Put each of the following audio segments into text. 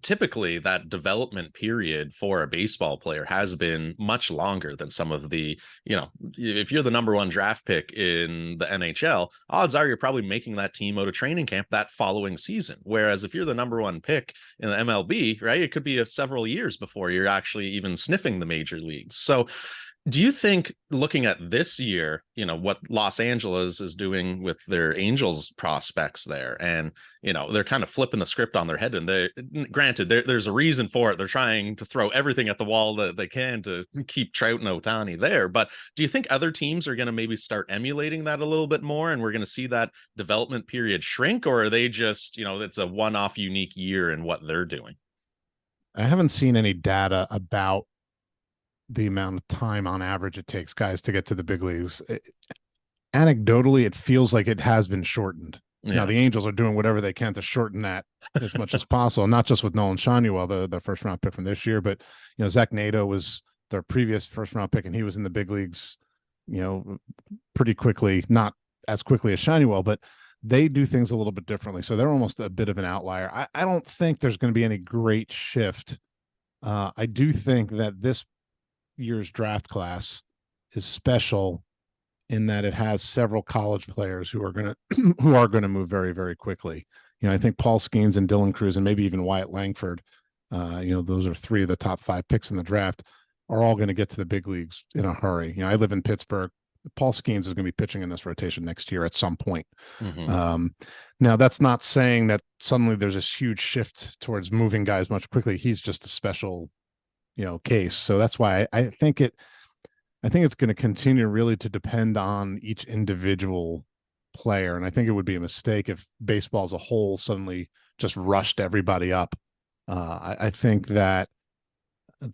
typically that development period for a baseball player has been much longer than some of the, if you're the number one draft pick in the NHL, odds are you're probably making that team out of training camp that following season. Whereas if you're the number one pick in the MLB, right, it could be several years before you're actually even sniffing the major leagues. So do you think, looking at this year, what Los Angeles is doing with their Angels prospects there, and, they're kind of flipping the script on their head, and granted, there's a reason for it. They're trying to throw everything at the wall that they can to keep Trout and Ohtani there. But do you think other teams are going to maybe start emulating that a little bit more, and we're going to see that development period shrink, or are they just, it's a one-off unique year in what they're doing? I haven't seen any data about the amount of time on average it takes guys to get to the big leagues. Anecdotally, it feels like it has been shortened. Yeah. Now, the Angels are doing whatever they can to shorten that as much as possible, not just with Nolan Schanuel, the first round pick from this year, but, Zach Nato was their previous first round pick, and he was in the big leagues, pretty quickly, not as quickly as Schanuel, but they do things a little bit differently. So they're almost a bit of an outlier. I don't think there's going to be any great shift. I do think that this year's draft class is special in that it has several college players who are going to move very, very quickly. I think Paul Skeens and Dylan Cruz and maybe even Wyatt Langford, those are three of the top 5 picks in the draft, are all going to get to the big leagues in a hurry. I live in Pittsburgh. Paul Skeens is going to be pitching in this rotation next year at some point. Mm-hmm. Now, that's not saying that suddenly there's this huge shift towards moving guys much quickly. He's just a special case. So that's why I think it's going to continue really to depend on each individual player. And I think it would be a mistake if baseball as a whole suddenly just rushed everybody up. I think that,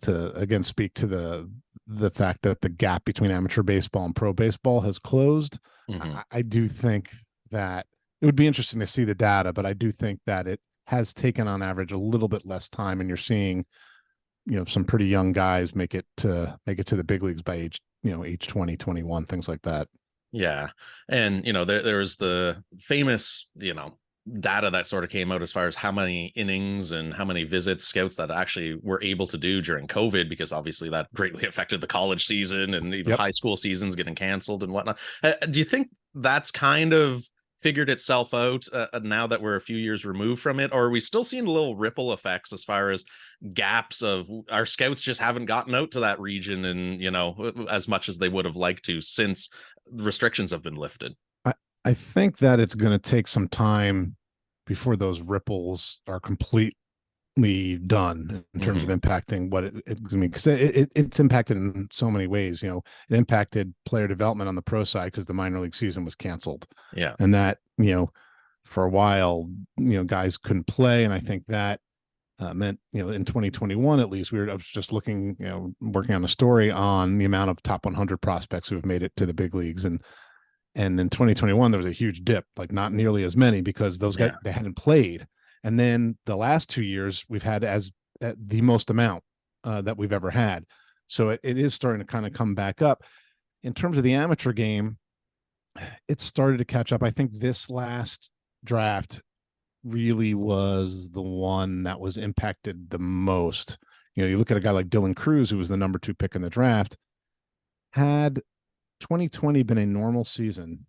to again speak to the fact that the gap between amateur baseball and pro baseball has closed, mm-hmm. I do think that it would be interesting to see the data, but I do think that it has taken on average a little bit less time, and you're seeing some pretty young guys make it to the big leagues by age 20, 21, things like that. Yeah. And, there was the famous, data that sort of came out as far as how many innings and how many visits scouts that actually were able to do during COVID, because obviously that greatly affected the college season and even high school seasons getting canceled and whatnot. Do you think that's kind of figured itself out now that we're a few years removed from it, or are we still seeing little ripple effects as far as gaps of our scouts just haven't gotten out to that region and as much as they would have liked to since restrictions have been lifted? I think that it's going to take some time before those ripples are completely done in terms mm-hmm. of impacting what because it's impacted in so many ways. It impacted player development on the pro side because the minor league season was canceled. Yeah. And that, for a while, guys couldn't play. And I think that meant, in 2021, at least, I was just looking, working on a story on the amount of top 100 prospects who have made it to the big leagues. And in 2021, there was a huge dip, like not nearly as many, because those guys, they hadn't played. And then the last 2 years we've had the most amount that we've ever had. So it is starting to kind of come back up. In terms of the amateur game, it started to catch up. I think this last draft really was the one that was impacted the most. You look at a guy like Dylan Cruz, who was the number 2 pick in the draft. Had 2020 been a normal season,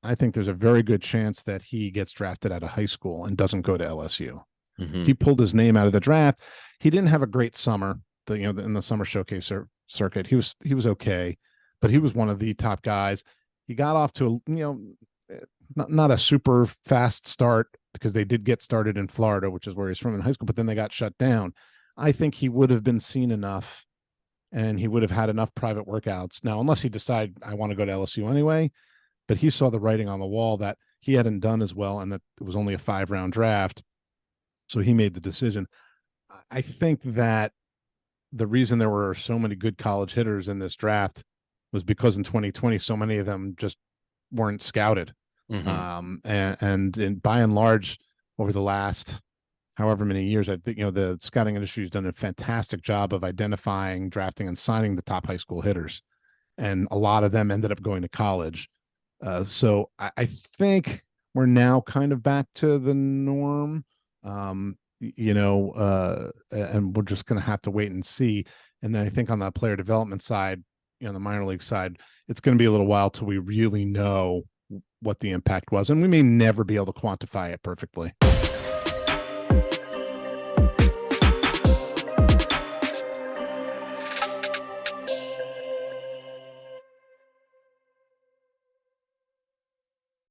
I think there's a very good chance that he gets drafted out of high school and doesn't go to LSU. Mm-hmm. He pulled his name out of the draft. He didn't have a great summer, in the summer showcase circuit. He was okay, but he was one of the top guys. He got off to not a super fast start, because they did get started in Florida, which is where he's from, in high school, but then they got shut down. I think he would have been seen enough, and he would have had enough private workouts. Now, unless he decided, I want to go to LSU anyway, but he saw the writing on the wall that he hadn't done as well, and that it was only a 5-round draft. So he made the decision. I think that the reason there were so many good college hitters in this draft was because in 2020, so many of them just weren't scouted. Mm-hmm. And by and large, over the last however many years, I think, the scouting industry has done a fantastic job of identifying, drafting, and signing the top high school hitters. And a lot of them ended up going to college. So I think we're now kind of back to the norm. and we're just going to have to wait and see. And then I think on the player development side, the minor league side, it's going to be a little while till we really know what the impact was, and we may never be able to quantify it perfectly.